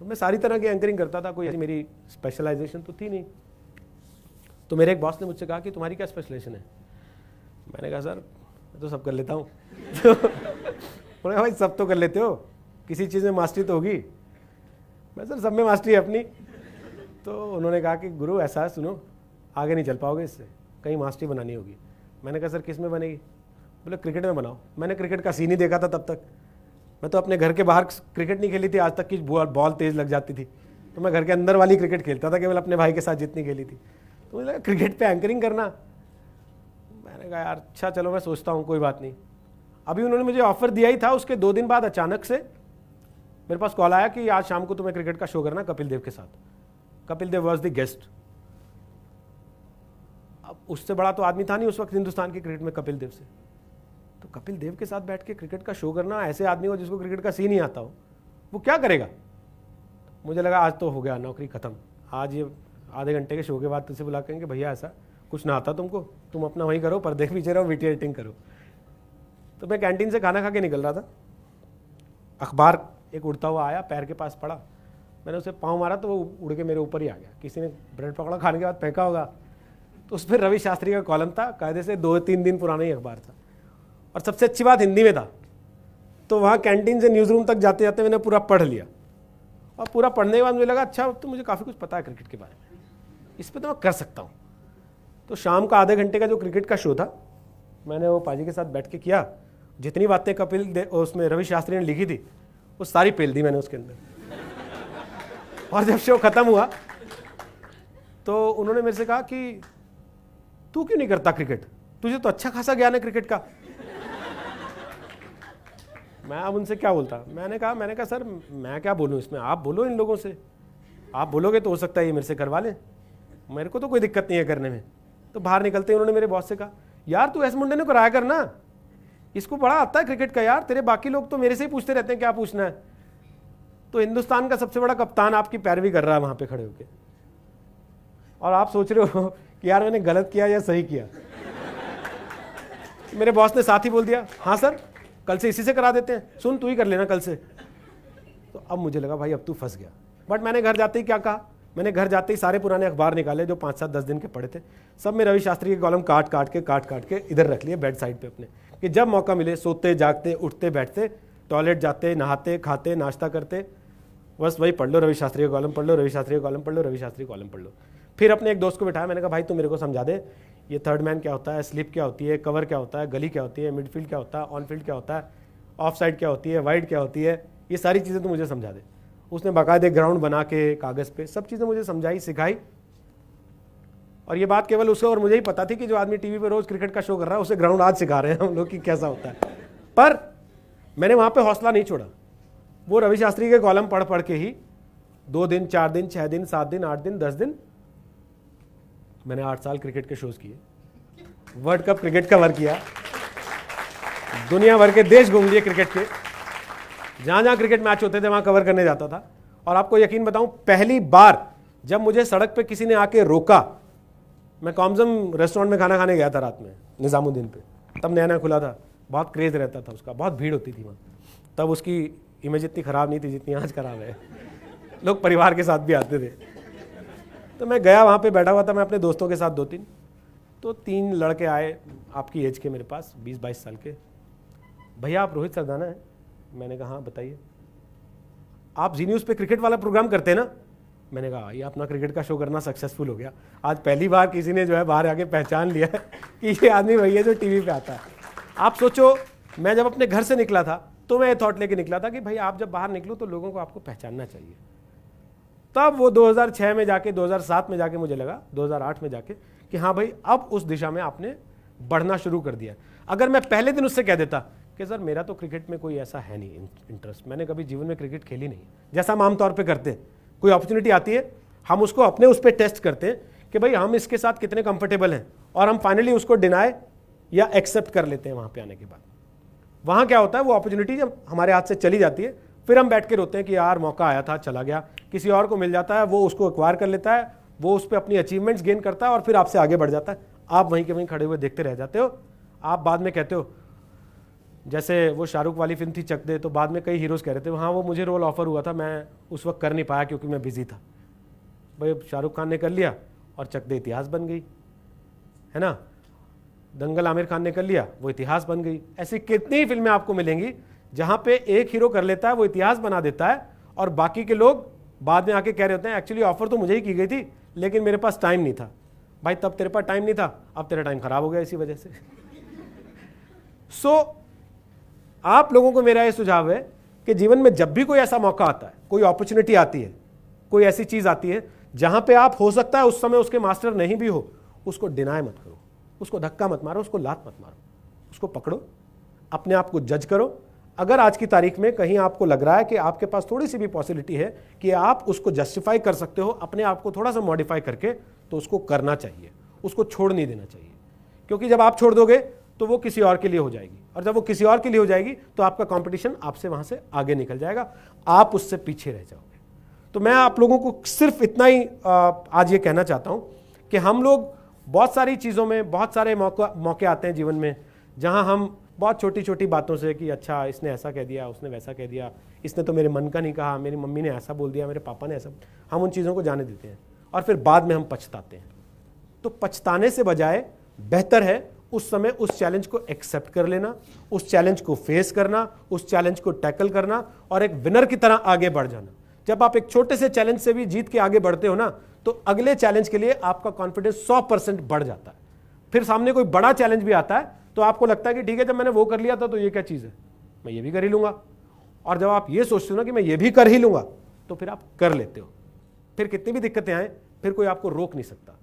तो मैं सारी तरह की एंकरिंग करता था, कोई ऐसी मेरी स्पेशलाइजेशन तो थी नहीं। तो मेरे एक बॉस ने मुझसे कहा कि तुम्हारी क्या स्पेशलाइजेशन है? मैंने कहा सर मैं तो सब कर लेता हूँ। तो उन्होंने कहा भाई सब तो कर लेते हो, किसी चीज़ में मास्टरी तो होगी। मैं सर सब में मास्टरी है अपनी। तो उन्होंने कहा कि गुरु ऐसा है, सुनो आगे नहीं चल पाओगे इससे, कहीं मास्टरी बनानी होगी। मैंने कहा सर किस में बनेगी? बोले क्रिकेट में बनाओ। मैंने क्रिकेट का सीन ही देखा था तब तक, मैं तो अपने घर के बाहर क्रिकेट नहीं खेली थी आज तक कि बॉल तेज लग जाती थी। तो मैं घर के अंदर वाली क्रिकेट खेलता था केवल अपने भाई के साथ जितनी खेली थी। तो मुझे लगा क्रिकेट पे एंकरिंग करना। मैंने कहा यार अच्छा चलो मैं सोचता हूँ, कोई बात नहीं। अभी उन्होंने मुझे ऑफर दिया ही था, उसके 2 दिन बाद अचानक से मेरे पास कॉल आया कि आज शाम को तुम्हें क्रिकेट का शो करना कपिल देव के साथ। Kapil Dev was the guest. अब उससे बड़ा तो आदमी था नहीं उस वक्त हिंदुस्तान की क्रिकेट में कपिल देव से। तो कपिल देव के साथ बैठ के क्रिकेट का शो करना, ऐसे आदमी को जिसको क्रिकेट का सीन ही आता हो, वो क्या करेगा? मुझे लगा आज तो हो गया, नौकरी खत्म। आज ये आधे घंटे के शो के बाद तुझसे बुला करेंगे भैया ऐसा कुछ ना आता तुमको, तुम अपना वहीं करो, पर्दे के पीछे रहो, वीडियो एडिटिंग करो। तो मैं कैंटीन से खाना खा के निकल रहा था, अखबार एक उड़ता हुआ आया, पैर के पास पड़ा, मैंने उसे पाँव मारा तो वो उड़ के मेरे ऊपर ही आ गया। किसी ने ब्रेड पकड़ा, खाने के बाद फेंका होगा। तो उस पर रवि शास्त्री का कॉलम था, कायदे से 2-3 दिन पुराना ही अखबार था, और सबसे अच्छी बात हिंदी में था। तो वहाँ कैंटीन से न्यूज़ रूम तक जाते जाते मैंने पूरा पढ़ लिया, और पूरा पढ़ने के बाद मुझे लगा अच्छा तो मुझे काफ़ी कुछ पता है क्रिकेट के बारे में, इस पर तो मैं कर सकता हूँ। तो शाम का आधे घंटे का जो क्रिकेट का शो था, मैंने वो पाजी के साथ बैठ के किया। जितनी बातें कपिल देव उसमें रवि शास्त्री ने लिखी थी वो सारी पेल दी मैंने उसके अंदर। और जब शो खत्म हुआ तो उन्होंने मेरे से कहा कि तू क्यों नहीं करता क्रिकेट, तुझे तो अच्छा खासा ज्ञान है क्रिकेट का। मैं अब उनसे क्या बोलता? मैंने कहा सर मैं क्या बोलूँ इसमें, आप बोलो इन लोगों से, आप बोलोगे तो हो सकता है ये मेरे से करवा लें, मेरे को तो कोई दिक्कत नहीं है करने में। तो बाहर निकलते उन्होंने मेरे बॉस से कहा यार तू ऐसे मुंडे ने कराया करना, इसको बड़ा आता है क्रिकेट का यार, तेरे बाकी लोग तो मेरे से ही पूछते रहते हैं क्या पूछना है। तो हिंदुस्तान का सबसे बड़ा कप्तान आपकी पैरवी कर रहा है वहां पे खड़े होके, और आप सोच रहे हो कि यार मैंने गलत किया या सही किया। मेरे बॉस ने साथ ही बोल दिया हाँ सर कल से इसी से करा देते हैं, सुन तू ही कर लेना कल से। तो अब मुझे लगा भाई अब तू फंस गया। बट मैंने घर जाते ही क्या कहा, मैंने घर जाते ही सारे पुराने अखबार निकाले जो 5-7-10 दिन के पड़े थे, सब में रवि शास्त्री के कॉलम काट काट के इधर रख लिए बेड साइड पे अपने, कि जब मौका मिले सोते जागते उठते बैठते, टॉयलेट जाते नहाते खाते नाश्ता करते, बस वही पढ़ लो, रवि शास्त्री का कॉलम पढ़ लो, रवि शास्त्री का कॉलम पढ़ लो, रवि शास्त्री का कॉलम पढ़ लो। फिर अपने एक दोस्त को बिठाया, मैंने कहा भाई तू मेरे को समझा दे ये थर्ड मैन क्या होता है, स्लिप क्या होती है, कवर क्या होता है, गली क्या होती है, मिडफील्ड क्या होता है, ऑन फील्ड क्या होता है, ऑफ साइड क्या होती है, वाइड क्या होती है, ये सारी चीज़ें तो मुझे समझा दे। उसने बाकायदे ग्राउंड बना के कागज़ पे सब चीज़ें मुझे समझाई सिखाई। और ये बात केवल उसे और मुझे ही पता थी कि जो आदमी टीवी पे रोज़ क्रिकेट का शो कर रहा है उसे ग्राउंड आज सिखा रहे हैं हम लोग कि कैसा होता है। पर मैंने वहाँ पे हौसला नहीं छोड़ा, वो रवि शास्त्री के कॉलम पढ़ के ही 2 दिन 4 दिन 6 दिन 7 दिन 8 दिन 10 दिन मैंने 8 साल क्रिकेट के शोज़ किए, वर्ल्ड कप क्रिकेट कवर किया, दुनिया भर के देश घूम लिए क्रिकेट के, जहाँ जहाँ क्रिकेट मैच होते थे वहाँ कवर करने जाता था। और आपको यकीन बताऊँ पहली बार जब मुझे सड़क पे किसी ने आके रोका, मैं कॉम्जम रेस्टोरेंट में खाना खाने गया था रात में निज़ामुद्दीन पे, तब नया नया खुला था, बहुत क्रेज़ रहता था उसका, बहुत भीड़ होती थी वहाँ, तब उसकी इमेज इतनी ख़राब नहीं थी जितनी आज ख़राब है, लोग परिवार के साथ भी आते थे। तो मैं गया वहाँ पे बैठा हुआ था मैं अपने दोस्तों के साथ 2-3, तो 3 लड़के आए आपकी एज के मेरे पास 20-22 साल के, भैया आप रोहित सरदाना हैं? मैंने कहा हाँ बताइए। आप जी न्यूज़ पे क्रिकेट वाला प्रोग्राम करते हैं ना? मैंने कहा ये अपना क्रिकेट का शो करना सक्सेसफुल हो गया, आज पहली बार किसी ने जो है बाहर आके पहचान लिया है कि ये आदमी वही है जो टीवी पे आता है। आप सोचो मैं जब अपने घर से निकला था तो मैं ये थॉट लेके निकला था कि भाई आप जब बाहर निकलो तो लोगों को आपको पहचानना चाहिए। तब वो 2006 में जाके 2007 में जाके मुझे लगा 2008 में जाके कि हाँ भाई अब उस दिशा में आपने बढ़ना शुरू कर दिया। अगर मैं पहले दिन उससे कह देता कि सर मेरा तो क्रिकेट में कोई ऐसा है नहीं इंटरेस्ट, मैंने कभी जीवन में क्रिकेट खेली नहीं, जैसा हम आमतौर पे करते हैं, कोई अपॉर्चुनिटी आती है हम उसको अपने उस पर टेस्ट करते हैं कि भाई हम इसके साथ कितने कंफर्टेबल हैं, और हम फाइनली उसको डिनाई या एक्सेप्ट कर लेते हैं। वहाँ पे आने के बाद वहाँ क्या होता है, वो अपॉर्चुनिटी जब हमारे हाथ से चली जाती है फिर हम बैठ के रोते हैं कि यार मौका आया था चला गया, किसी और को मिल जाता है, वो उसको एक्वायर कर लेता है, वो उस पर अपनी अचीवमेंट्स गेन करता है और फिर आपसे आगे बढ़ जाता है, आप वहीं के वहीं खड़े हुए देखते रह जाते हो। आप बाद में कहते हो जैसे वो शाहरुख वाली फिल्म थी चक दे, तो बाद में कई हीरोज़ कह रहे थे हाँ वो मुझे रोल ऑफर हुआ था, मैं उस वक्त कर नहीं पाया क्योंकि मैं बिजी था। भाई शाहरुख खान ने कर लिया और चक दे इतिहास बन गई, है ना। दंगल आमिर खान ने कर लिया, वो इतिहास बन गई। ऐसी कितनी ही फिल्में आपको मिलेंगी जहां पे एक हीरो कर लेता है, वो इतिहास बना देता है, और बाकी के लोग बाद में आके कह रहे होते हैं एक्चुअली ऑफर तो मुझे ही की गई थी लेकिन मेरे पास टाइम नहीं था। भाई तब तेरे पास टाइम नहीं था, अब तेरा टाइम खराब हो गया इसी वजह से। सो आप लोगों को मेरा यह सुझाव है कि जीवन में जब भी कोई ऐसा मौका आता है, कोई अपॉर्चुनिटी आती है, कोई ऐसी चीज आती है जहां पे आप हो सकता है उस समय उसके मास्टर नहीं भी हो, उसको डिनाय मत करो, उसको धक्का मत मारो, उसको लात मत मारो, उसको पकड़ो, अपने आप को जज करो। अगर आज की तारीख में कहीं आपको लग रहा है कि आपके पास थोड़ी सी भी पॉसिबिलिटी है कि आप उसको जस्टिफाई कर सकते हो अपने आप को थोड़ा सा मॉडिफाई करके, तो उसको करना चाहिए, उसको छोड़ नहीं देना चाहिए। क्योंकि जब आप छोड़ दोगे तो वो किसी और के लिए हो जाएगी, और जब वो किसी और के लिए हो जाएगी तो आपका कंपटीशन आपसे वहां से आगे निकल जाएगा, आप उससे पीछे रह जाओगे। तो मैं आप लोगों को सिर्फ इतना ही आज ये कहना चाहता हूं कि हम लोग बहुत सारी चीज़ों में, बहुत सारे मौके आते हैं जीवन में जहां हम बहुत छोटी छोटी बातों से कि अच्छा इसने ऐसा कह दिया, उसने वैसा कह दिया, इसने तो मेरे मन का नहीं कहा, मेरी मम्मी ने ऐसा बोल दिया, मेरे पापा ने ऐसा, हम उन चीज़ों को जाने देते हैं और फिर बाद में हम पछताते हैं। तो पछताने से बजाय बेहतर है उस समय उस चैलेंज को एक्सेप्ट कर लेना, उस चैलेंज को फेस करना, उस चैलेंज को टैकल करना और एक विनर की तरह आगे बढ़ जाना। जब आप एक छोटे से चैलेंज से भी जीत के आगे बढ़ते हो ना, तो अगले चैलेंज के लिए आपका कॉन्फिडेंस 100% बढ़ जाता है। फिर सामने कोई बड़ा चैलेंज भी आता है तो आपको लगता है कि ठीक है, जब मैंने वो कर लिया था तो ये क्या चीज़ है, मैं ये भी कर ही लूंगा। और जब आप ये सोचते हो ना कि मैं ये भी कर ही लूंगा, तो फिर आप कर लेते हो। फिर कितनी भी दिक्कतें आए, फिर कोई आपको रोक नहीं सकता।